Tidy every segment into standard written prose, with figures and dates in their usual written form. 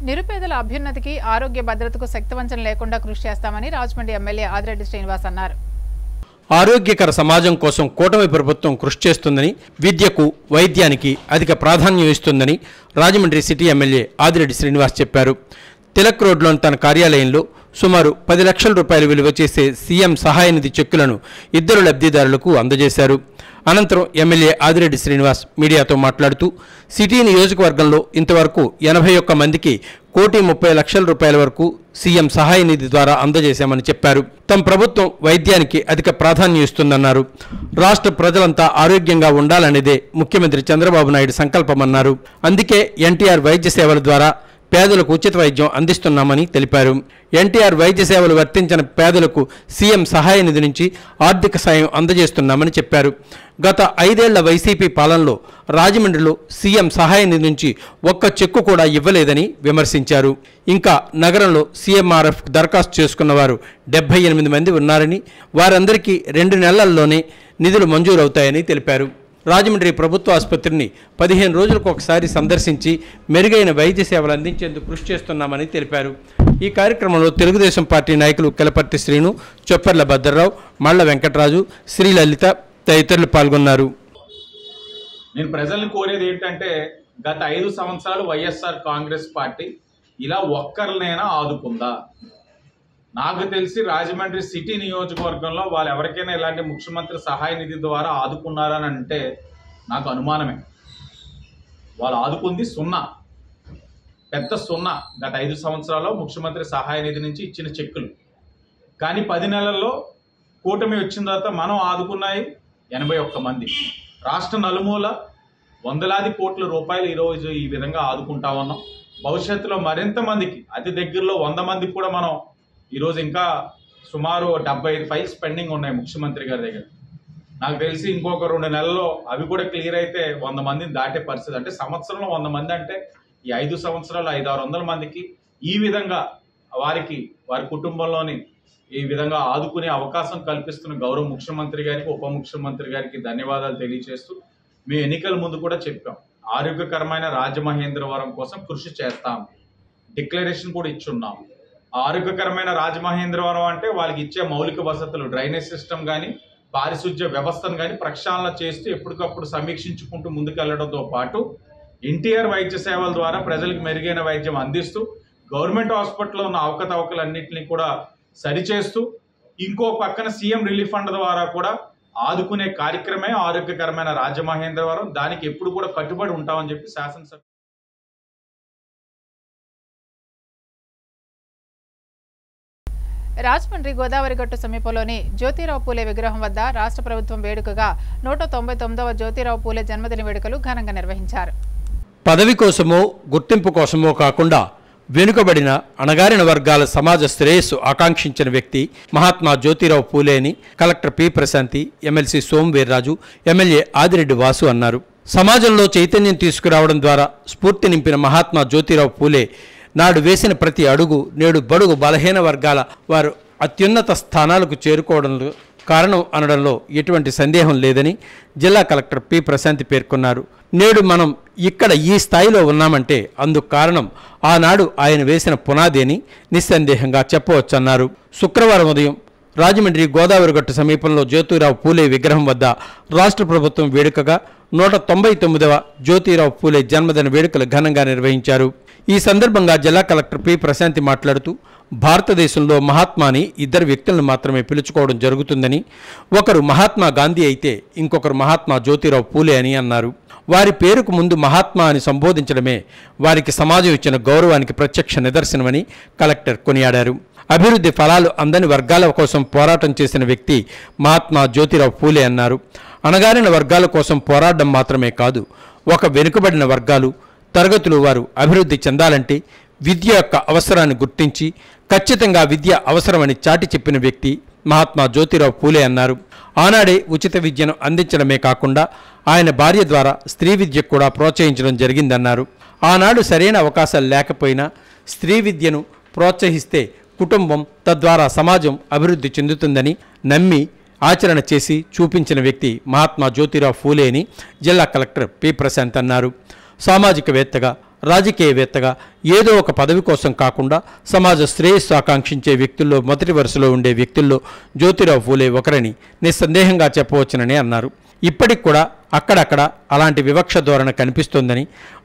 నిరుపేదల అభ్యున్నతికి ఆరోగ్య భద్రతకు శక్తివంచన లేకుండా కృషి చేస్తామని రాజమండ్రి ఎమ్మెల్యే ఆదిరెడ్డి శ్రీనివాస్ అన్నారు. ఆరోగ్యకర సమాజం కోసం కూటమి ప్రభుత్వం కృషి చేస్తుందని, విద్యకు, వైద్యానికి అధిక ప్రాధాన్యం ఇస్తుందని రాజమండ్రి సిటీ ఎమ్మెల్యే ఆదిరెడ్డి శ్రీనివాస్ చెప్పారు. తిలక్ రోడ్లోని తన కార్యాలయంలో సుమారు 10 లక్షల రూపాయలు విలువ చేసే సీఎం సహాయ నిధి చెక్కులను ఇద్దరు లబ్ధిదారులకు అందజేశారు. అనంతరం ఎమ్మెల్యే ఆదిరెడ్డి శ్రీనివాస్ మీడియాతో మాట్లాడుతూ సిటీ నియోజకవర్గంలో ఇంతవరకు 81 మందికి 1,30,00,000 రూపాయల వరకు సీఎం సహాయ నిధి ద్వారా అందజేశామని చెప్పారు. తమ ప్రభుత్వం వైద్యానికి అధిక ప్రాధాన్యం ఇస్తుందన్నారు. రాష్ట్ర ప్రజలంతా ఆరోగ్యంగా ఉండాలనేదే ముఖ్యమంత్రి చంద్రబాబు నాయుడు సంకల్పమన్నారు. అందుకే ఎన్టీఆర్ వైద్య సేవల ద్వారా పేదలకు ఉచిత వైద్యం అందిస్తున్నామని తెలిపారు. ఎన్టీఆర్ వైద్య సేవలు వర్తించిన పేదలకు సీఎం సహాయ నిధి నుంచి ఆర్థిక సాయం అందజేస్తున్నామని చెప్పారు. గత 5 ఏళ్ల వైసీపీ పాలనలో రాజమండ్రిలో సీఎం సహాయ నిధి నుంచి ఒక్క చెక్కు కూడా ఇవ్వలేదని విమర్శించారు. ఇంకా నగరంలో సీఎంఆర్ఎఫ్ దరఖాస్తు చేసుకున్న వారు 78 మంది ఉన్నారని, వారందరికీ 2 నెలల్లోనే నిధులు మంజూరవుతాయని తెలిపారు. రాజమండ్రి ప్రభుత్వ ఆసుపత్రిని 15 రోజులకు ఒకసారి సందర్శించి మెరుగైన వైద్య సేవలు అందించేందుకు కృషి చేస్తున్నామని తెలిపారు. ఈ కార్యక్రమంలో తెలుగుదేశం పార్టీ నాయకులు కెలపర్తి శ్రీను, చొప్పర్ల భద్రరావు, మళ్ళ వెంకటరాజు, శ్రీలలిత తదితరులు పాల్గొన్నారు. నేను ప్రజల్ని కోరేది ఏంటంటే, గత 5 సంవత్సరాలు వైఎస్ఆర్ కాంగ్రెస్ పార్టీ ఇలా ఒక్కరినైనా ఆదుకుందా? నాకు తెలిసి రాజమండ్రి సిటీ నియోజకవర్గంలో వాళ్ళు ఎవరికైనా ఇలాంటి ముఖ్యమంత్రి సహాయ నిధి ద్వారా ఆదుకున్నారని అంటే నాకు అనుమానమే. వాళ్ళు ఆదుకుంది 0, పెద్ద 0. గత 5 సంవత్సరాల్లో ముఖ్యమంత్రి సహాయ నిధి నుంచి ఇచ్చిన చెక్కులు. కానీ 10 నెలల్లో కూటమి వచ్చిన తర్వాత మనం ఆదుకున్నాయి 81 మంది. రాష్ట్ర నలుమూల వందలాది కోట్ల రూపాయలు ఈరోజు ఈ విధంగా ఆదుకుంటా ఉన్నాం. భవిష్యత్తులో మరింత మందికి, అతి దగ్గరలో 100 మందికి కూడా మనం ఈరోజు ఇంకా సుమారు 75 ఫైల్స్ పెండింగ్ ఉన్నాయి ముఖ్యమంత్రి గారి దగ్గర. నాకు తెలిసి ఇంకొక 2 నెలల్లో అవి కూడా క్లియర్ అయితే 100 మందిని దాటే పరిస్థితి. అంటే సంవత్సరంలో 100 మంది అంటే ఈ 5 సంవత్సరాలు 500-600 మందికి ఈ విధంగా వారి కుటుంబంలోని ఈ విధంగా ఆదుకునే అవకాశం కల్పిస్తున్న గౌరవ ముఖ్యమంత్రి గారికి, ఉప ముఖ్యమంత్రి గారికి ధన్యవాదాలు తెలియజేస్తూ, మేము ఎన్నికల ముందు కూడా చెప్పాం, ఆరోగ్యకరమైన రాజమహేంద్రవరం కోసం కృషి చేస్తాం, డిక్లరేషన్ కూడా ఇచ్చున్నాం. ఆరోగ్యకరమైన రాజమహేంద్రవరం అంటే వాళ్ళకి ఇచ్చే మౌలిక వసతులు, డ్రైనేజ్ సిస్టమ్ కానీ, పారిశుధ్య వ్యవస్థను కానీ ప్రక్షాళన చేస్తూ ఎప్పటికప్పుడు సమీక్షించుకుంటూ ముందుకెళ్లడంతో పాటు ఎన్టీఆర్ వైద్య సేవల ద్వారా ప్రజలకు మెరుగైన వైద్యం అందిస్తూ గవర్నమెంట్ హాస్పిటల్లో ఉన్న అవకతవకలన్నింటినీ కూడా సరిచేస్తూ ఇంకో పక్కన సీఎం రిలీఫ్ ఫండ్ ద్వారా కూడా ఆదుకునే కార్యక్రమే ఆరోగ్యకరమైన రాజమహేంద్రవరం. దానికి ఎప్పుడు కూడా కట్టుబడి ఉంటామని చెప్పి శాసనసభ రాజమండ్రి గోదావరి గట్టు సమీపంలోని జ్యోతిరావు పూలే విగ్రహం వద్ద రాష్ట్ర ప్రభుత్వం వేడుకగా 199వ జ్యోతిరావు పూలే జన్మదిన వేడుకలు ఘనంగా నిర్వహించారు. పదవి కోసమో గుర్తింపు కోసమో కాకుండా వెనుకబడిన అణగారిన వర్గాల సమాజ శ్రేయస్సు ఆకాంక్షించిన వ్యక్తి మహాత్మా జ్యోతిరావు పూలే అని collector P Prashanti, MLC Somaveerraju, MLA Adireddy Vasu అన్నారు. సమాజంలో చైతన్యం తీసుకురావడం ద్వారా స్ఫూర్తి నింపిన మహాత్మా జ్యోతిరావు పూలే నాడు వేసిన ప్రతి అడుగు నేడు బడుగు బలహీన వర్గాల వారు అత్యున్నత స్థానాలకు చేరుకోవడంలో కారణం అనడంలో ఎటువంటి సందేహం లేదని జిల్లా కలెక్టర్ పి ప్రశాంతి పేర్కొన్నారు. నేడు మనం ఇక్కడ ఈ స్థాయిలో ఉన్నామంటే అందుకు కారణం ఆనాడు ఆయన వేసిన పునాది అని నిస్సందేహంగా చెప్పవచ్చన్నారు. శుక్రవారం ఉదయం రాజమండ్రి గోదావరి గట్టు సమీపంలో జ్యోతిరావు పూలే విగ్రహం వద్ద రాష్ట్ర ప్రభుత్వం వేడుకగా 199వ జ్యోతిరావు పూలే జన్మదిన వేడుకలు ఘనంగా నిర్వహించారు. ఈ సందర్భంగా జిల్లా కలెక్టర్ పి ప్రశాంతి మాట్లాడుతూ భారతదేశంలో మహాత్మాని 2 వ్యక్తులను మాత్రమే పిలుచుకోవడం జరుగుతుందని, ఒకరు మహాత్మా గాంధీ అయితే ఇంకొకరు మహాత్మా జ్యోతిరావు పూలే అని అన్నారు. వారి పేరుకు ముందు మహాత్మా అని సంబోధించడమే వారికి సమాజం ఇచ్చిన గౌరవానికి ప్రత్యక్ష నిదర్శనమని కలెక్టర్ కొనియాడారు. అభివృద్ధి ఫలాలు అందని వర్గాల కోసం పోరాటం చేసిన వ్యక్తి మహాత్మా జ్యోతిరావు పూలే అన్నారు. అణగారిన వర్గాల కోసం పోరాడడం మాత్రమే కాదు, ఒక వెనుకబడిన వర్గాలు, తరగతులు వారు అభివృద్ధి చెందాలంటే విద్య యొక్క అవసరాన్ని గుర్తించి ఖచ్చితంగా విద్య అవసరమని చాటి చెప్పిన వ్యక్తి మహాత్మా జ్యోతిరావు పూలే అన్నారు. ఆనాడే ఉచిత విద్యను అందించడమే కాకుండా ఆయన భార్య ద్వారా స్త్రీ విద్యకు కూడా ప్రోత్సహించడం జరిగిందన్నారు. ఆనాడు సరైన అవకాశాలు లేకపోయినా స్త్రీ విద్యను ప్రోత్సహిస్తే కుటుంబం తద్వారా సమాజం అభివృద్ధి చెందుతుందని నమ్మి ఆచరణ చేసి చూపించిన వ్యక్తి మహాత్మా జ్యోతిరావు పూలే అని జిల్లా కలెక్టర్ పి ప్రశాంత్ అన్నారు. సామాజికవేత్తగా రాజకీయవేత్తగా ఏదో ఒక పదవి కోసం కాకుండా సమాజ శ్రేయస్సు ఆకాంక్షించే వ్యక్తుల్లో మొదటి వరుసలో ఉండే వ్యక్తుల్లో జ్యోతిరావు ఫూలే ఒకరని నిస్సందేహంగా చెప్పవచ్చునని అన్నారు. ఇప్పటికి కూడా అక్కడక్కడ అలాంటి వివక్ష ధోరణి కనిపిస్తోందని,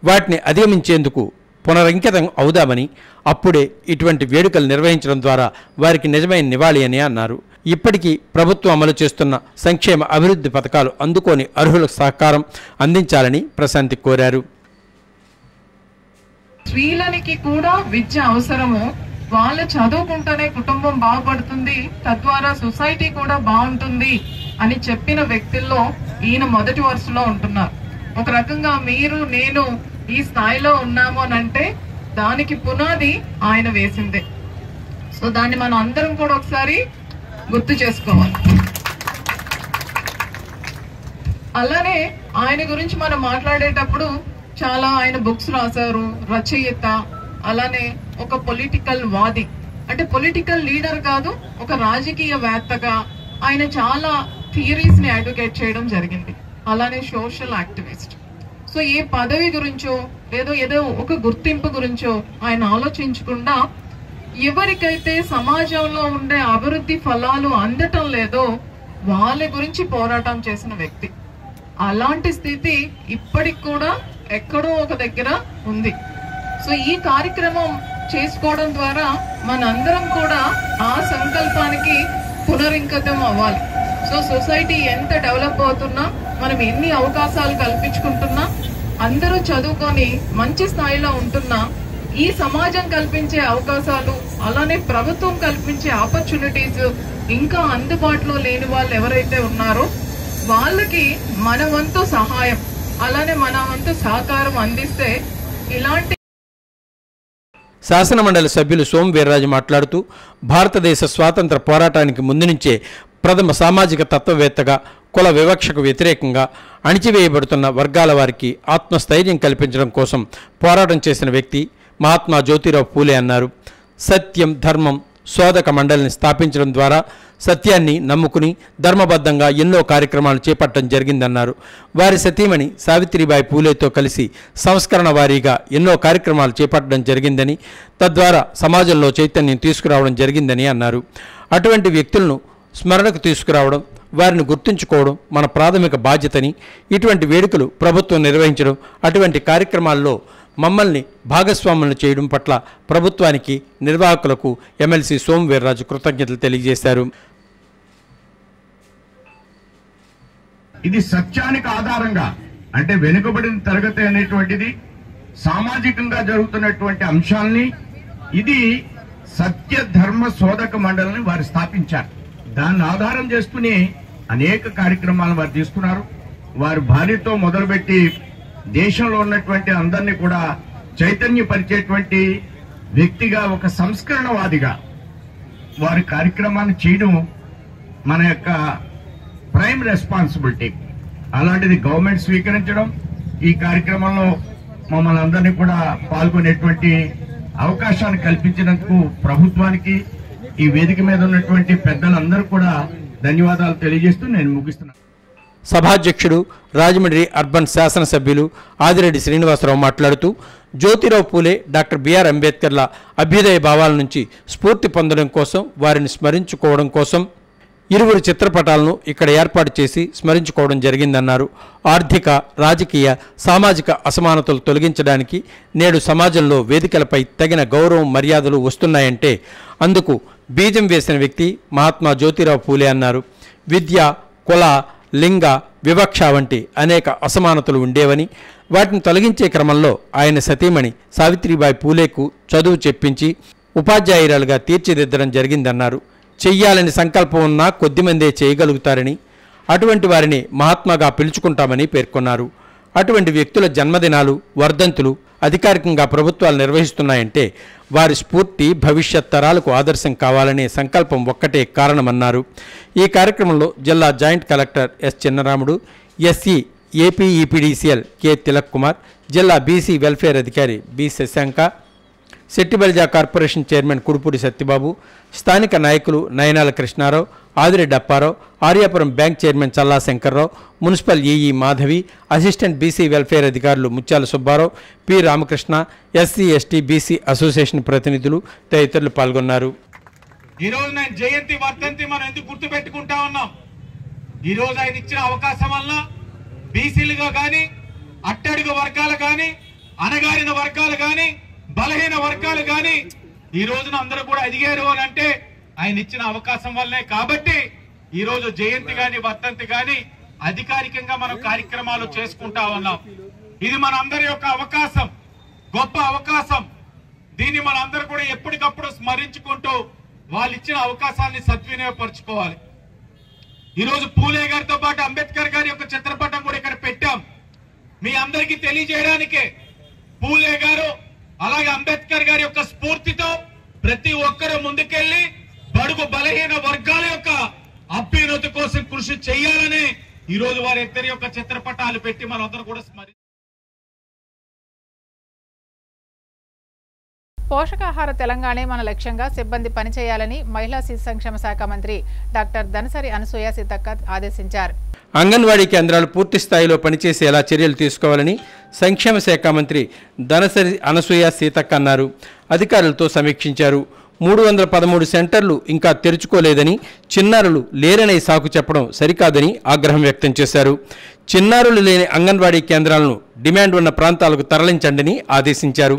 వాటిని అధిగమించేందుకు పునరంకితం అవుదామని, అప్పుడే ఇటువంటి వేడుకలు నిర్వహించడం ద్వారా వారికి నిజమైన నివాళి అని అన్నారు. ఇప్పటికీ ప్రభుత్వం అమలు చేస్తున్న సంక్షేమ అభివృద్ధి పథకాలు అందుకోని అర్హులకు సహకారం అందించాలని ప్రశాంతి కోరారు. స్త్రీలకి కూడా విద్య అవసరము. వాళ్ళు చదువుకుంటేనే కుటుంబం బాగుపడుతుంది, తద్వారా సొసైటీ కూడా బాగుంటుంది అని చెప్పిన వ్యక్తుల్లో ఈయన మొదటి వరుసలో ఉంటున్నారు. ఒక రకంగా మీరు నేను ఈ స్థాయిలో ఉన్నాము అని అంటే దానికి పునాది ఆయన వేసిందే. సో దాన్ని మనం అందరం కూడా ఒకసారి గుర్తు చేసుకోవాలి. అలానే ఆయన గురించి మనం మాట్లాడేటప్పుడు చాలా ఆయన బుక్స్ రాశారు, రచయిత, అలానే ఒక పొలిటికల్ వాది, అంటే పొలిటికల్ లీడర్ కాదు, ఒక రాజకీయవేత్తగా ఆయన చాలా థియరీస్ ని అడ్వకేట్ చేయడం జరిగింది. అలానే సోషల్ యాక్టివిస్ట్. సో ఏ పదవి గురించో ఏదో ఒక గుర్తింపు గురించో ఆయన ఆలోచించకుండా ఎవరికైతే సమాజంలో ఉండే అభివృద్ధి ఫలాలు అందటం లేదో వాళ్ళ గురించి పోరాటం చేసిన వ్యక్తి. అలాంటి స్థితి ఇప్పటికి కూడా ఎక్కడో ఒక దగ్గర ఉంది. సో ఈ కార్యక్రమం చేసుకోవడం ద్వారా మనందరం కూడా ఆ సంకల్పానికి పునరింకితం అవ్వాలి. సో సొసైటీ ఎంత డెవలప్ అవుతున్నా, మనం ఎన్ని అవకాశాలు కల్పించుకుంటున్నా, అందరూ చదువుకొని మంచి స్థాయిలో ఉంటున్నా, ఈ సమాజం కల్పించే అవకాశాలు, అలానే ప్రభుత్వం కల్పించే ఆపర్చునిటీస్ ఇంకా అందుబాటులో లేని వాళ్ళు ఎవరైతే ఉన్నారో వాళ్ళకి మన వంతు సహాయం, అలానే మన వంతు సహకారం అందిస్తే ఇలాంటి. శాసనమండలి సభ్యులు సోము వీర్రాజు మాట్లాడుతూ, భారతదేశ స్వాతంత్ర పోరాటానికి ముందు నుంచే ప్రథమ సామాజిక తత్వవేత్తగా, కుల వివక్షకు వ్యతిరేకంగా అణిచివేయబడుతున్న వర్గాల వారికి ఆత్మస్థైర్యం కల్పించడం కోసం పోరాటం చేసిన వ్యక్తి మహాత్మా జ్యోతిరావు ఫూలే అన్నారు. సత్యం, ధర్మం శోధక మండలిని స్థాపించడం ద్వారా సత్యాన్ని నమ్ముకుని ధర్మబద్ధంగా ఎన్నో కార్యక్రమాలు చేపట్టడం జరిగిందన్నారు. వారి సతీమణి సావిత్రిబాయి పూలేతో కలిసి సంస్కరణ వారీగా ఎన్నో కార్యక్రమాలు చేపట్టడం జరిగిందని, తద్వారా సమాజంలో చైతన్యం తీసుకురావడం జరిగిందని అన్నారు. అటువంటి వ్యక్తులను స్మరణకు తీసుకురావడం, వారిని గుర్తుంచుకోవడం మన ప్రాథమిక బాధ్యతని, ఇటువంటి వేడుకలు ప్రభుత్వం నిర్వహించడం, అటువంటి కార్యక్రమాల్లో మమ్మల్ని భాగస్వాములను చేయడం పట్ల ప్రభుత్వానికి, నిర్వాహకులకు ఎమ్మెల్సీ సోము వీర్రాజు కృతజ్ఞతలు తెలియజేశారు. ఇది సత్యానికి ఆధారంగా, అంటే వెనుకబడిన తరగతి అనేటువంటిది సామాజికంగా జరుగుతున్నటువంటి అంశాలని, ఇది సత్య ధర్మ శోధక మండలిని వారు స్థాపించారు. దాన్ని ఆధారం చేసుకుని అనేక కార్యక్రమాలను వారు తీసుకున్నారు. వారు భార్యతో మొదలుపెట్టి దేశంలో ఉన్నటువంటి అందరినీ కూడా చైతన్యపరిచేటువంటి వ్యక్తిగా, ఒక సంస్కరణవాదిగా వారి కార్యక్రమాన్ని చేయడం మన యొక్క ప్రైమ్ రెస్పాన్సిబిలిటీ. అలాంటిది గవర్నమెంట్ స్వీకరించడం, ఈ కార్యక్రమంలో మమ్మల్ని అందరినీ కూడా పాల్గొనేటువంటి అవకాశాన్ని కల్పించినందుకు ప్రభుత్వానికి, ఈ వేదిక మీద ఉన్నటువంటి పెద్దలందరూ కూడా ధన్యవాదాలు తెలియజేస్తూ నేను ముగిస్తున్నాను. సభాధ్యక్షుడు, రాజమండ్రి అర్బన్ శాసనసభ్యులు ఆదిరెడ్డి శ్రీనివాసరావు మాట్లాడుతూ, జ్యోతిరావు ఫూలే, డాక్టర్ బిఆర్ అంబేద్కర్ల అభ్యుదయ భావాల నుంచి స్ఫూర్తి పొందడం కోసం, వారిని స్మరించుకోవడం కోసం ఇరువురు చిత్రపటాలను ఇక్కడ ఏర్పాటు చేసి స్మరించుకోవడం జరిగిందన్నారు. ఆర్థిక, రాజకీయ, సామాజిక అసమానతలు తొలగించడానికి నేడు సమాజంలో వేదికలపై తగిన గౌరవం, మర్యాదలు వస్తున్నాయంటే అందుకు బీజం వేసిన వ్యక్తి మహాత్మా జ్యోతిరావు ఫూలే అన్నారు. విద్య, కుల, లింగ వివక్ష వంటి అనేక అసమానతలు ఉండేవని, వాటిని తొలగించే క్రమంలో ఆయన సతీమణి సావిత్రిబాయి పూలేకు చదువు చెప్పించి ఉపాధ్యాయురాలుగా తీర్చిదిద్దడం జరిగిందన్నారు. చెయ్యాలని సంకల్పం ఉన్నా కొద్దిమందే చేయగలుగుతారని, అటువంటి వారిని మహాత్మాగా పిలుచుకుంటామని పేర్కొన్నారు. అటువంటి వ్యక్తుల జన్మదినాలు, వర్ధంతులు అధికారికంగా ప్రభుత్వాలు నిర్వహిస్తున్నాయంటే వారి స్ఫూర్తి భవిష్యత్ తరాలకు ఆదర్శం కావాలనే సంకల్పం ఒక్కటే కారణమన్నారు. ఈ కార్యక్రమంలో జిల్లా joint collector S Chinnaramudu, SC APEPDCL K Tilak Kumar, జిల్లా బీసీ వెల్ఫేర్ అధికారి B Shashanka, Settibalija corporation chairman Kudupudi Satyababu, స్థానిక నాయకులు Nayanala Krishnarao, Adireddy Apparao, Aryapuram bank chairman Challa Shankarrao, municipal EE Madhavi, assistant BC welfare అధికారులు Mutyala Subbarao, P Ramakrishna, SC ST BC association ప్రతినిధులు తదితరులు పాల్గొన్నారు. ఈరోజు నేను జయంతి వర్ధంతి మనం ఎందుకు గుర్తుపెట్టుకుంటా ఉన్నాం? ఈరోజు ఆయన ఇచ్చిన అవకాశం వల్ల బీసీలుగా కానీ, అట్టడుగు వర్గాలు కానీ, అణగారిన వర్గాలు కానీ, బలహీన వర్గాలు కానీ ఈ రోజున అందరూ కూడా ఎదిగారు అని అంటే ఆయన ఇచ్చిన అవకాశం వల్లనే. కాబట్టి ఈ రోజు జయంతి గాని వర్ధంతి గాని అధికారికంగా మనం కార్యక్రమాలు చేసుకుంటా ఉన్నాం. ఇది మన అందరి యొక్క అవకాశం, గొప్ప అవకాశం. దీన్ని మన అందరూ కూడా ఎప్పటికప్పుడు స్మరించుకుంటూ వాళ్ళు ఇచ్చిన అవకాశాన్ని సద్వినియోగపరచుకోవాలి. ఈ రోజు పూలే గారితో పాటు అంబేద్కర్ గారి యొక్క చిత్రపటం కూడా ఇక్కడ పెట్టాం. మీ అందరికీ తెలియజేయడానికే పూలే గారు అలాగే అంబేద్కర్ గారి యొక్క స్ఫూర్తితో ప్రతి ఒక్కరూ ముందుకెళ్లి బడుగు బలహీన వర్గాల యొక్క అభ్యున్నతి కోసం కృషి చేయాలని ఈ రోజు వారి ఇద్దరి యొక్క చిత్రపటాలు పెట్టి మనందరూ కూడా స్మరి. పోషకాహార తెలంగాణే మన లక్ష్యంగా సిబ్బంది పనిచేయాలని మహిళా శిశు సంక్షేమ శాఖ మంత్రి డాక్టర్ దనసరి అనసూయ సీతక్క ఆదేశించారు. అంగన్వాడీ కేంద్రాలు పూర్తి స్థాయిలో పనిచేసేలా చర్యలు తీసుకోవాలని సంక్షేమ శాఖ మంత్రి దనసరి అనసూయ సీతక్క అన్నారు. అధికారులతో సమీక్షించారు. 313 సెంటర్లు ఇంకా తెరుచుకోలేదని, చిన్నారులు లేరనే సాకు చెప్పడం సరికాదని ఆగ్రహం వ్యక్తం చేశారు. చిన్నారులు లేని అంగన్వాడీ కేంద్రాలను డిమాండ్ ఉన్న ప్రాంతాలకు తరలించండని ఆదేశించారు.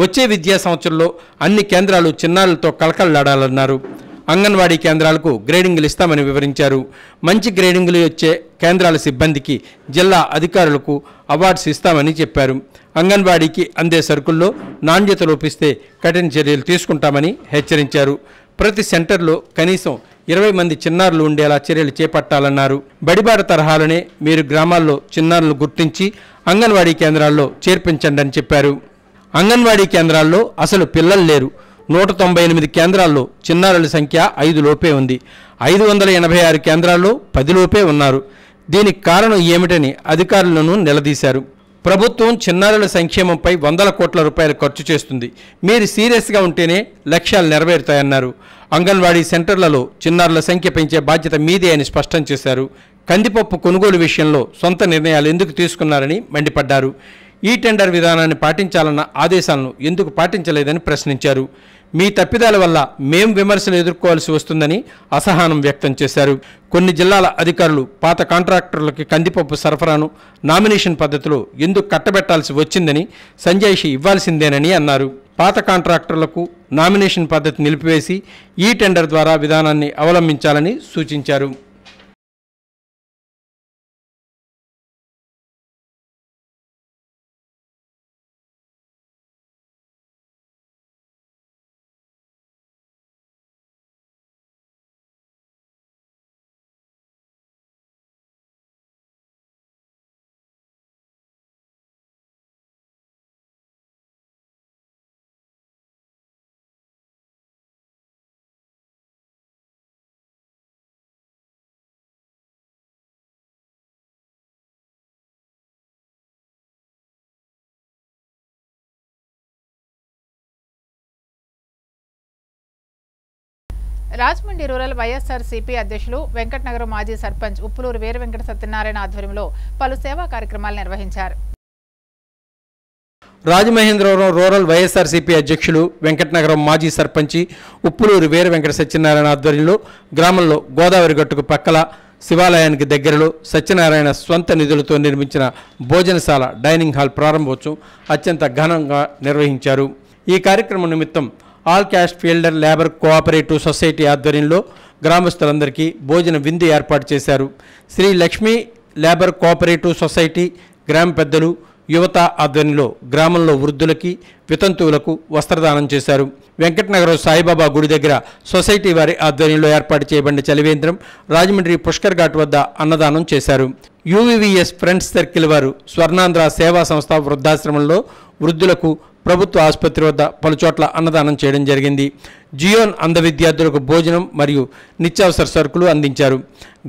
వచ్చే విద్యా సంవత్సరంలో అన్ని కేంద్రాలు చిన్నారులతో కలకలలాడాలన్నారు. అంగన్వాడీ కేంద్రాలకు గ్రేడింగులు ఇస్తామని వివరించారు. మంచి గ్రేడింగులు వచ్చే కేంద్రాల సిబ్బందికి జిల్లా అధికారులకు అవార్డ్స్ ఇస్తామని చెప్పారు. అంగన్వాడీకి అందే సరుకుల్లో నాణ్యత లోపిస్తే కఠిన చర్యలు తీసుకుంటామని హెచ్చరించారు. ప్రతి సెంటర్లో కనీసం 20 మంది చిన్నారులు ఉండేలా చర్యలు చేపట్టాలన్నారు. బడిబాట తరహాలోనే మీరు గ్రామాల్లో చిన్నారులను గుర్తించి అంగన్వాడీ కేంద్రాల్లో చేర్పించండి అని చెప్పారు. అంగన్వాడీ కేంద్రాల్లో అసలు పిల్లలు లేరు. 198 కేంద్రాల్లో చిన్నారుల సంఖ్య 5 లోపే ఉంది. 586 కేంద్రాల్లో 10 లోపే ఉన్నారు. దీనికి కారణం ఏమిటని అధికారులను నిలదీశారు. ప్రభుత్వం చిన్నారుల సంక్షేమంపై 100 కోట్ల రూపాయలు ఖర్చు చేస్తుంది. మీరు సీరియస్గా ఉంటేనే లక్ష్యాలు నెరవేరుతాయన్నారు. అంగన్వాడీ సెంటర్లలో చిన్నారుల సంఖ్య పెంచే బాధ్యత మీదే అని స్పష్టం చేశారు. కందిపప్పు కొనుగోలు విషయంలో సొంత నిర్ణయాలు ఎందుకు తీసుకున్నారని మండిపడ్డారు. ఈ టెండర్ విధానాన్ని పాటించాలన్న ఆదేశాలను ఎందుకు పాటించలేదని ప్రశ్నించారు. మీ తప్పిదాల వల్ల మేం విమర్శలు ఎదుర్కోవాల్సి వస్తుందని అసహనం వ్యక్తం చేశారు. కొన్ని జిల్లాల అధికారులు పాత కాంట్రాక్టర్లకి కందిపప్పు సరఫరాను నామినేషన్ పద్ధతిలో ఎందుకు కట్టబెట్టాల్సి వచ్చిందని సంజాయిషి ఇవ్వాల్సిందేనని అన్నారు. పాత కాంట్రాక్టర్లకు నామినేషన్ పద్ధతి నిలిపివేసి ఈ టెండర్ ద్వారా విధానాన్ని అవలంబించాలని సూచించారు. రాజమండ్రి రూరల్ వైఎస్ఆర్సీపీ అధ్యక్షులు వెంకటనగరం మాజీ సర్పంచ్ ఉప్పులూరు వీర వెంకట సత్యనారాయణ ఆధ్వర్యంలో పలు సేవా కార్యక్రమాలు నిర్వహించారు. రాజమహేంద్రవరం రూరల్ వైఎస్ఆర్సీపీ అధ్యక్షులు వెంకటనగరం మాజీ సర్పంచి ఉప్పులూరు వీర వెంకట సత్యనారాయణ ఆధ్వర్యంలో గ్రామంలో గోదావరి గట్టుకు పక్కల శివాలయానికి దగ్గరలో సత్యనారాయణ స్వంత నిధులతో నిర్మించిన భోజనశాల డైనింగ్ హాల్ ప్రారంభోత్సవం అత్యంత ఘనంగా నిర్వహించారు. ఈ కార్యక్రమం నిమిత్తం all caste fielder labour cooperative society ఆధ్వర్యంలో గ్రామస్తులందరికీ భోజన విందు ఏర్పాటు చేశారు. Shri Lakshmi labour cooperative society గ్రామ పెద్దలు యువత ఆధ్వర్యంలో గ్రామంలో వృద్ధులకి వితంతువులకు వస్త్రదానం చేశారు. వెంకటనగరం సాయిబాబా గుడి దగ్గర సొసైటీ వారి ఆధ్వర్యంలో ఏర్పాటు చేయబడిన చలివేంద్రం రాజమండ్రి పుష్కర్ ఘాట్ వద్ద అన్నదానం చేశారు. యూవీవీఎస్ ఫ్రెండ్స్ సర్కిల్ వారు స్వర్ణాంధ్ర సేవా సంస్థ వృద్ధాశ్రమంలో వృద్ధులకు ప్రభుత్వ ఆసుపత్రి వద్ద పలుచోట్ల అన్నదానం చేయడం జరిగింది. జియోన్ అంధ విద్యార్థులకు భోజనం మరియు నిత్యావసర సరుకులు అందించారు.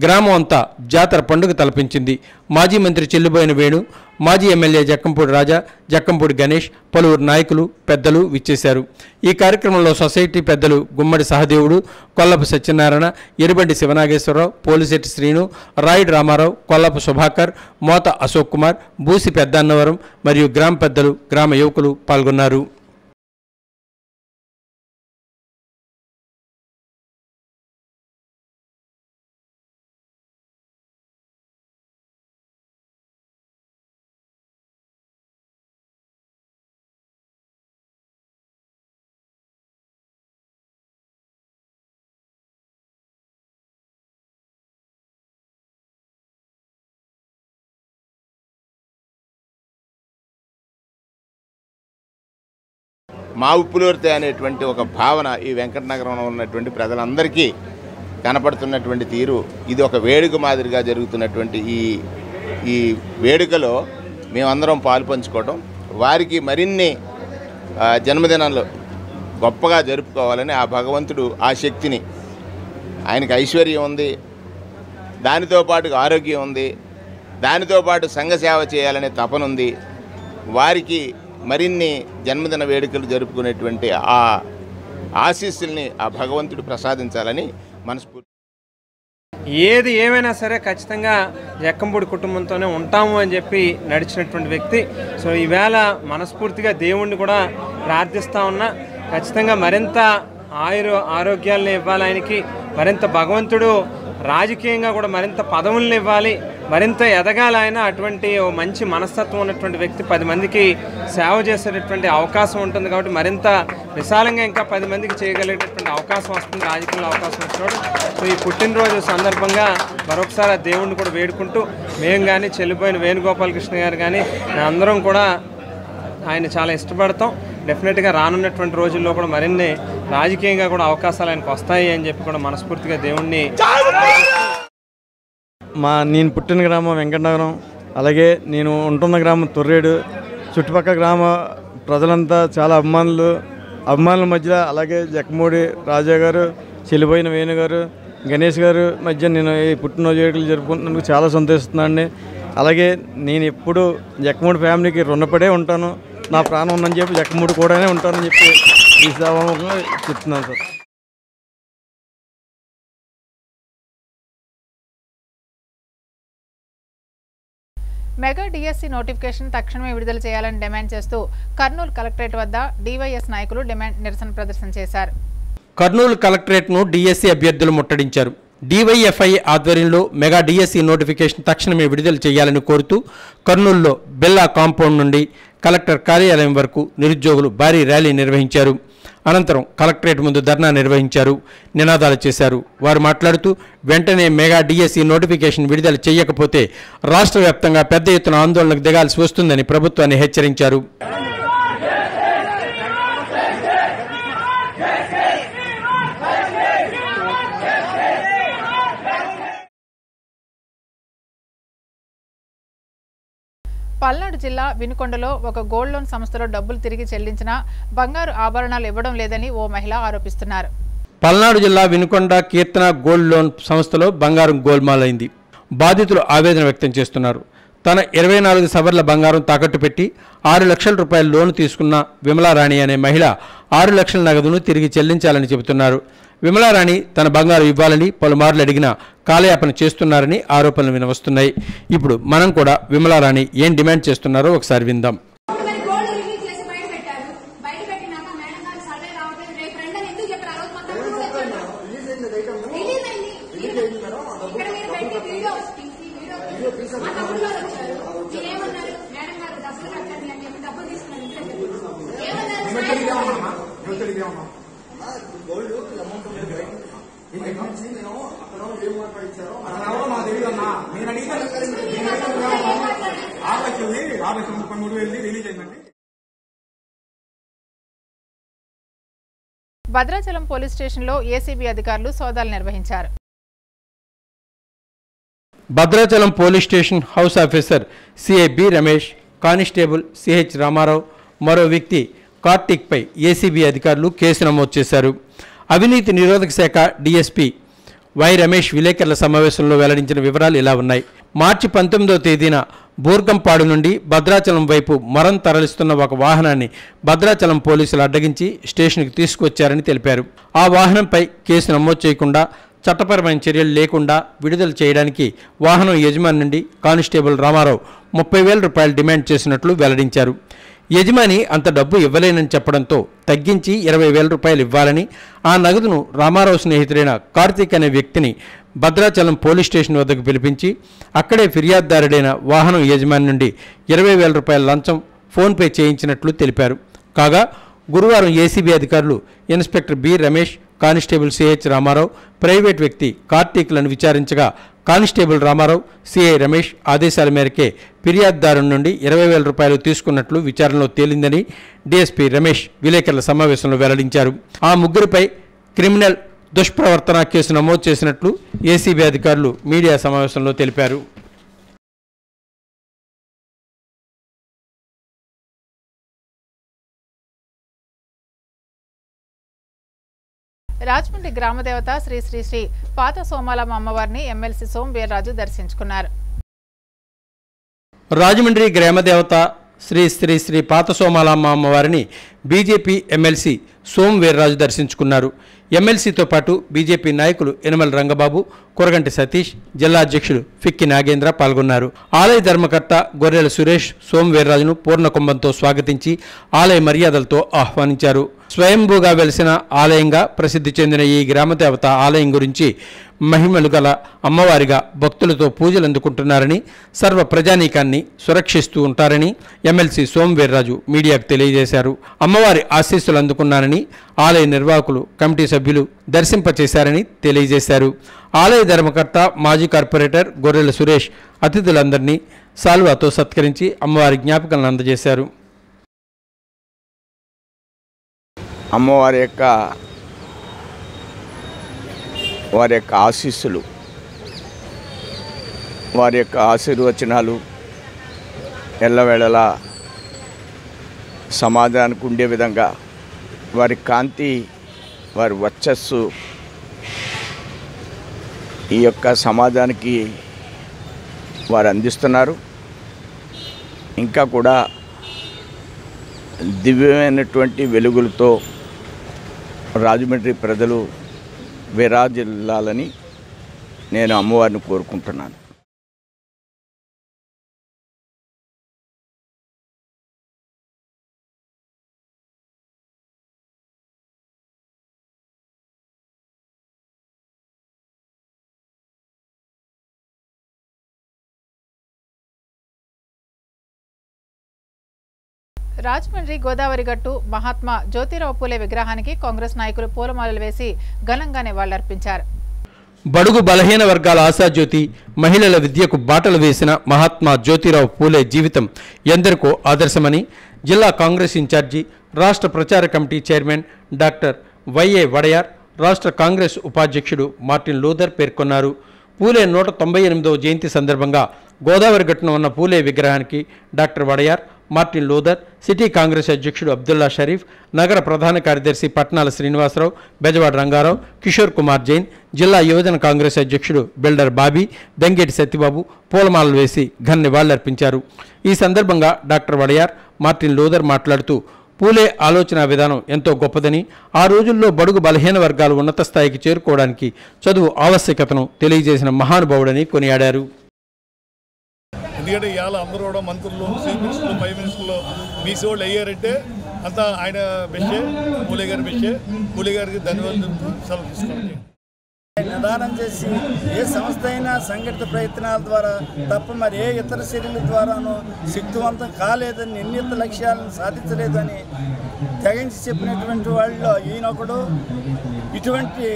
గ్రామం అంతా జాతర పండుగ తలపించింది. మాజీ మంత్రి చెల్లుబోయిన వేణు, మాజీ ఎమ్మెల్యే జక్కంపూడి రాజా, జక్కంపూడి గణేష్, పలువురు నాయకులు, పెద్దలు విచ్చేశారు. ఈ కార్యక్రమంలో సొసైటీ పెద్దలు గుమ్మడి సహదేవుడు, కొల్లపు సత్యనారాయణ, ఎరుబండి శివనాగేశ్వరరావు, పోలిశెట్టి శ్రీను, రాయుడు రామారావు, కొల్లపు సుభాకర్, మోత అశోక్ కుమార్, బూసి పెద్దన్నవరం మరియు గ్రామ పెద్దలు, గ్రామ యువకులు పాల్గొన్నారు. మా ఉప్పులూరితే అనేటువంటి ఒక భావన ఈ వెంకటనగరంలో ఉన్నటువంటి ప్రజలందరికీ కనపడుతున్నటువంటి తీరు ఇది ఒక వేడుక మాదిరిగా జరుగుతున్నటువంటి ఈ వేడుకలో మేమందరం పాలు పంచుకోవడం, వారికి మరిన్ని జన్మదినాలు గొప్పగా జరుపుకోవాలని ఆ భగవంతుడు ఆ శక్తిని, ఆయనకి ఐశ్వర్యం ఉంది, దానితో పాటు ఆరోగ్యం ఉంది, దానితో పాటు సంఘ సేవ చేయాలనే తపన ఉంది, వారికి మరిన్ని జన్మదిన వేడుకలు జరుపుకునేటువంటి ఆ ఆశీస్సుల్ని ఆ భగవంతుడు ప్రసాదించాలని మనస్ఫూర్తి. ఏది ఏమైనా సరే ఖచ్చితంగా జక్కంపూడి కుటుంబంతోనే ఉంటాము అని చెప్పి నడిచినటువంటి వ్యక్తి. సో ఈవేళ మనస్ఫూర్తిగా దేవుణ్ణి కూడా ప్రార్థిస్తూ ఉన్నా, ఖచ్చితంగా మరింత ఆరోగ్యాలను ఇవ్వాలి ఆయనకి, మరింత భగవంతుడు రాజకీయంగా కూడా మరింత పదవులను ఇవ్వాలి, మరింత ఎదగాలి ఆయన. అటువంటి మంచి మనస్తత్వం ఉన్నటువంటి వ్యక్తి 10 మందికి సేవ చేసేటటువంటి అవకాశం ఉంటుంది కాబట్టి మరింత విశాలంగా ఇంకా 10 మందికి చేయగలిగేటటువంటి అవకాశం వస్తుంది, రాజకీయంలో అవకాశం వచ్చినప్పుడు. సో ఈ పుట్టినరోజు సందర్భంగా మరొకసారి ఆ దేవుణ్ణి కూడా వేడుకుంటూ, మేము కానీ చెల్లిపోయిన వేణుగోపాలకృష్ణ గారు కానీ అందరం కూడా ఆయన చాలా ఇష్టపడతాం. డెఫినెట్గా రానున్నటువంటి రోజుల్లో కూడా మరిన్ని రాజకీయంగా కూడా అవకాశాలు ఆయనకు వస్తాయి అని చెప్పి కూడా మనస్ఫూర్తిగా దేవుణ్ణి. నేను పుట్టిన గ్రామం వెంకటనగరం, అలాగే నేను ఉంటున్న గ్రామం తొర్రేడు. చుట్టుపక్కల గ్రామ ప్రజలంతా చాలా అభిమానుల మధ్య, అలాగే జక్కంపూడి రాజా గారు, చెల్లిపోయిన వేణు గారు, గణేష్ గారు మధ్య నేను ఈ పుట్టినరోజు వేడుకలు జరుపుకుంటున్నందుకు చాలా సంతోషిస్తున్నానండి. అలాగే నేను ఎప్పుడు జక్కంపూడి ఫ్యామిలీకి రుణపడే ఉంటాను. నా ప్రాణం ఉందని చెప్పి జక్కంపూడి కూడానే ఉంటానని చెప్పి ఈ సభాముఖంగా చెప్తున్నాను సార్. మెగా డిఎస్సి నోటిఫికేషన్ తక్షణమే విడుదల చేయాలని డిమాండ్ చేస్తూ కర్నూలు కలెక్టరేట్ వద్ద డివైఎస్ నాయకులు నిరసన ప్రదర్శన చేశారు. కర్నూలు కలెక్టరేట్ను డిఎస్సి అభ్యర్థులు ముట్టడించారు. డివైఎఫ్ఐ ఆధ్వర్యంలో మెగా డిఎస్సి నోటిఫికేషన్ తక్షణమే విడుదల చేయాలని కోరుతూ కర్నూలులో బెల్లా కాంపౌండ్ నుండి కలెక్టర్ కార్యాలయం వరకు నిరుద్యోగులు భారీ ర్యాలీ నిర్వహించారు. అనంతరం కలెక్టరేట్ ముందు ధర్నా నిర్వహించారు, నినాదాలు చేశారు. వారు మాట్లాడుతూ వెంటనే మెగా డిఎస్సి నోటిఫికేషన్ విడుదల చేయకపోతే రాష్ట్ర వ్యాప్తంగా పెద్ద ఎత్తున ఆందోళనకు దిగాల్సి వస్తుందని ప్రభుత్వాన్ని హెచ్చరించారు. పల్నాడు జిల్లా వినుకొండలో ఒక గోల్డ్ లోన్ సంస్థలో డబ్బులు తిరిగి చెల్లించినా బంగారు ఆభరణాలు ఇవ్వడం లేదని ఓ మహిళ ఆరోపిస్తున్నారు. పల్నాడు జిల్లా వినుకొండ కీర్తన గోల్డ్ లోన్ సంస్థలో బంగారం గోల్మాలైంది. బాధితులు ఆవేదన వ్యక్తం చేస్తున్నారు. తన 24 సవర్ల బంగారం తాకట్టు పెట్టి 6 లక్షల రూపాయల లోను తీసుకున్న విమలారాణి అనే మహిళ 6 లక్షల నగదును తిరిగి చెల్లించాలని చెబుతున్నారు. విమలారాణి తన బంగారు ఇవ్వాలని పలుమార్లు అడిగినా కాలయాపన చేస్తున్నారని ఆరోపణలు వినవస్తున్నాయి. ఇప్పుడు మనం కూడా విమలారాణి ఏం డిమాండ్ చేస్తున్నారో ఒకసారి విందాం. భద్రాచలం పోలీస్ స్టేషన్లో ఏసీబీ అధికారులు సోదాలు నిర్వహించారు. Bhadrachalam police station house officer CI B Ramesh, constable CH Ramarao, మరో వ్యక్తి కార్తిక్పై ఏసీబీ అధికారులు కేసు నమోదు చేశారు. అవినీతి నిరోధక శాఖ డీఎస్పీ వై రమేష్ విలేకరుల సమావేశంలో వెల్లడించిన వివరాలు ఇలా ఉన్నాయి. మార్చి 19వ తేదీన బూర్గంపాడు నుండి భద్రాచలం వైపు మరం తరలిస్తున్న ఒక వాహనాన్ని భద్రాచలం పోలీసులు అడ్డగించి స్టేషన్కి తీసుకొచ్చారని తెలిపారు. ఆ వాహనంపై కేసు నమోదు చేయకుండా చట్టపరమైన చర్యలు లేకుండా విడుదల చేయడానికి వాహనం యజమాని నుండి కానిస్టేబుల్ రామారావు 30,000 రూపాయలు డిమాండ్ చేసినట్లు వెల్లడించారు. యజమాని అంత డబ్బు ఇవ్వలేనని చెప్పడంతో తగ్గించి 20,000 రూపాయలు ఇవ్వాలని, ఆ నగదును రామారావు స్నేహితుడైన కార్తీక్ అనే వ్యక్తిని భద్రాచలం పోలీస్ స్టేషన్ వద్దకు పిలిపించి అక్కడే ఫిర్యాదుదారుడైన వాహనం యజమాని నుండి 20,000 రూపాయల లంచం ఫోన్పే చేయించినట్లు తెలిపారు. కాగా గురువారం ఏసీబీ అధికారులు inspector B Ramesh, constable CH Ramarao, private వ్యక్తి కార్తీక్లను విచారించగా కానిస్టేబుల్ రామారావు, సిఐ రమేష్ ఆదేశాల మేరకే ఫిర్యాదుదారు నుండి 20,000 రూపాయలు తీసుకున్నట్లు విచారణలో తేలిందని డీఎస్పీ రమేష్ విలేకరుల సమావేశంలో వెల్లడించారు. ఆ ముగ్గురిపై క్రిమినల్ దుష్ప్రవర్తన కేసు నమోదు చేసినట్లు ఏసీబీ అధికారులు మీడియా సమావేశంలో తెలిపారు. రాజమండ్రి గ్రామదేవత శ్రీ శ్రీ శ్రీ పాత సోమాలమ్మ అమ్మవారిని ఎమ్మెల్సీ సోం వీర్రాజు దర్శించుకున్నారు. రాజమండ్రి గ్రామదేవత శ్రీ శ్రీ శ్రీ పాత సోమాలమ్మ అమ్మవారిని బీజేపీ ఎమ్మెల్సీ సోం వీర్రాజు దర్శించుకున్నారు. ఎమ్మెల్సీతో పాటు బీజేపీ నాయకులు యనమల రంగబాబు, కొరగంటి సతీష్, జిల్లా అధ్యక్షుడు ఫిక్కి నాగేంద్ర పాల్గొన్నారు. ఆలయ ధర్మకర్త గొర్రెల సురేష్ సోం వీర్రాజును పూర్ణకుంభంతో స్వాగతించి ఆలయ మర్యాదలతో ఆహ్వానించారు. స్వయంభూగా వెలిసిన ఆలయంగా ప్రసిద్ధి చెందిన ఈ గ్రామదేవత ఆలయం గురించి మహిమలు గల అమ్మవారిగా భక్తులతో పూజలు అందుకుంటున్నారని, సర్వ ప్రజానీకాన్ని సురక్షిస్తూ ఉంటారని ఎమ్మెల్సీ సోం వీర్రాజు మీడియాకు తెలియజేశారు. అమ్మవారి ఆశీస్సులు అందుకున్నారని ఆలయ నిర్వాహకులు, కమిటీ సభ్యులు దర్శింపచేశారని తెలియజేశారు. ఆలయ ధర్మకర్త మాజీ కార్పొరేటర్ గొర్రెల సురేష్ అతిథులందరినీ సాల్వాతో సత్కరించి అమ్మవారి జ్ఞాపకాలను అందజేశారు. అమ్మవారి యొక్క ఆశీస్సులు, వారి యొక్క ఆశీర్వచనాలు ఎల్లవేళలా సమాజానికి ఉండే విధంగా వారి కాంతి, వారి వర్చస్సు ఈ యొక్క సమాజానికి వారు అందిస్తున్నారు. ఇంకా కూడా దివ్యమైనటువంటి వెలుగులతో రాజమండ్రి ప్రజలు విరాజిల్లాలని నేను అమ్మవారిని కోరుకుంటున్నాను. రాజమండ్రి గోదావరి గట్టు మహాత్మా జ్యోతిరావు పూలే విగ్రహానికి కాంగ్రెస్ నాయకులు పూలమాలలు వేసి ఘనంగా నివాళులర్పించారు. బడుగు బలహీన వర్గాల ఆశాజ్యోతి, మహిళల విద్యకు బాటలు వేసిన మహాత్మా జ్యోతిరావు పూలే జీవితం ఎందరికో ఆదర్శమని జిల్లా కాంగ్రెస్ ఇన్ఛార్జి, రాష్ట్ర ప్రచార కమిటీ చైర్మన్ డాక్టర్ వైఏ వడయార్, రాష్ట్ర కాంగ్రెస్ ఉపాధ్యక్షుడు మార్టిన్ లూథర్ పేర్కొన్నారు. పూలే 198వ జయంతి సందర్భంగా గోదావరి గట్టున ఉన్న పూలే విగ్రహానికి doctor Wadiyar, Martin Luther, city Congress అధ్యక్షుడు అబ్దుల్లా షరీఫ్, నగర ప్రధాన కార్యదర్శి పట్నాల శ్రీనివాసరావు, బెజవాడ రంగారావు, కిషోర్ కుమార్ జైన్, జిల్లా యువజన కాంగ్రెస్ అధ్యక్షుడు బిల్డర్ బాబీ, దంగేటి సత్యబాబు పూలమాలలు వేసి ఘన నివాళులర్పించారు. ఈ సందర్భంగా డాక్టర్ వడయార్, మార్టిన్ లూథర్ మాట్లాడుతూ పూలే ఆలోచన విధానం ఎంతో గొప్పదని, ఆ రోజుల్లో బడుగు బలహీన వర్గాలు ఉన్నత స్థాయికి చేరుకోవడానికి చదువు ఆవశ్యకతను తెలియజేసిన మహానుభావుడని కొనియాడారు. ఎందుకంటే ఇవాళ అందరూ కూడా మంత్రులు, చీఫ్ మినిస్టర్లు, ప్రైమ్ మినిస్టర్లు బీసీ వాళ్ళు అయ్యారంటే అంతా ఆయన బెస్టే, పూలే గారి బెస్టే. పూలే గారికి ధన్యవాదాలు సెలవు తీసుకోండి. నిదానం చేసి ఏ సంస్థ అయినా సంఘటిత ప్రయత్నాల ద్వారా తప్ప మరి ఏ ఇతర చర్యల ద్వారానో శక్తివంతం కాలేదని, నిర్ణీత లక్ష్యాలను సాధించలేదని తెగించి చెప్పినటువంటి వాళ్ళలో ఈయనొకడు. ఇటువంటి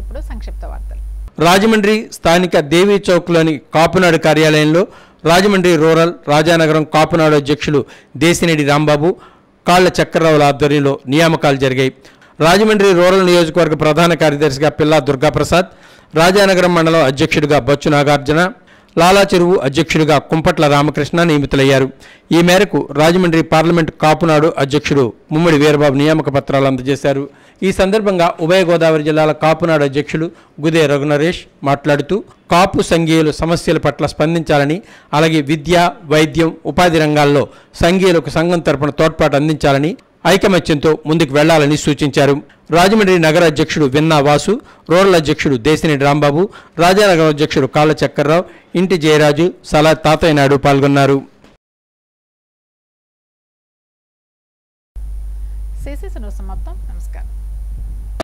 ఇప్పుడు సంక్షిప్త వార్తలు. రాజమండ్రి స్థానిక దేవీ చౌక్లోని కాపునాడు కార్యాలయంలో రాజమండ్రి రూరల్, రాజానగరం కాపునాడు అధ్యక్షులు దేశినేడి రాంబాబు, కాళ్ల చక్రరావుల ఆధ్వర్యంలో నియామకాలు జరిగాయి. రాజమండ్రి రూరల్ నియోజకవర్గ ప్రధాన కార్యదర్శిగా పిల్లా దుర్గాప్రసాద్, రాజానగరం మండలం అధ్యక్షుడిగా బొచ్చు నాగార్జున, లాలా చెరువు అధ్యక్షుడిగా కుంపట్ల రామకృష్ణ నియమితులయ్యారు. ఈ మేరకు రాజమండ్రి పార్లమెంటు కాపునాడు అధ్యక్షుడు ముమ్మడి వీరబాబు నియామక పత్రాలు అందజేశారు. ఈ సందర్భంగా ఉభయ గోదావరి జిల్లాల కాపునాడు అధ్యక్షులు గుదే రఘునరేష్ మాట్లాడుతూ కాపు సంఘీయులు సమస్యల పట్ల స్పందించాలని, అలాగే విద్య, వైద్యం, ఉపాధి రంగాల్లో సంఘీయులకు సంఘం తరపున తోడ్పాటు అందించాలని, ఐకమత్యంతో ముందుకు వెళ్లాలని సూచించారు. రాజమండ్రి నగర అధ్యక్షుడు విన్నా వాసు, రూరల్ అధ్యక్షుడు దేశినేని రాంబాబు, రాజానగరం అధ్యక్షుడు కాళ్ళ చక్కర్రావు, ఇంటి జయరాజు, సలా తాతయ్య నాయుడు పాల్గొన్నారు. సమాప్తం. నమస్కారం.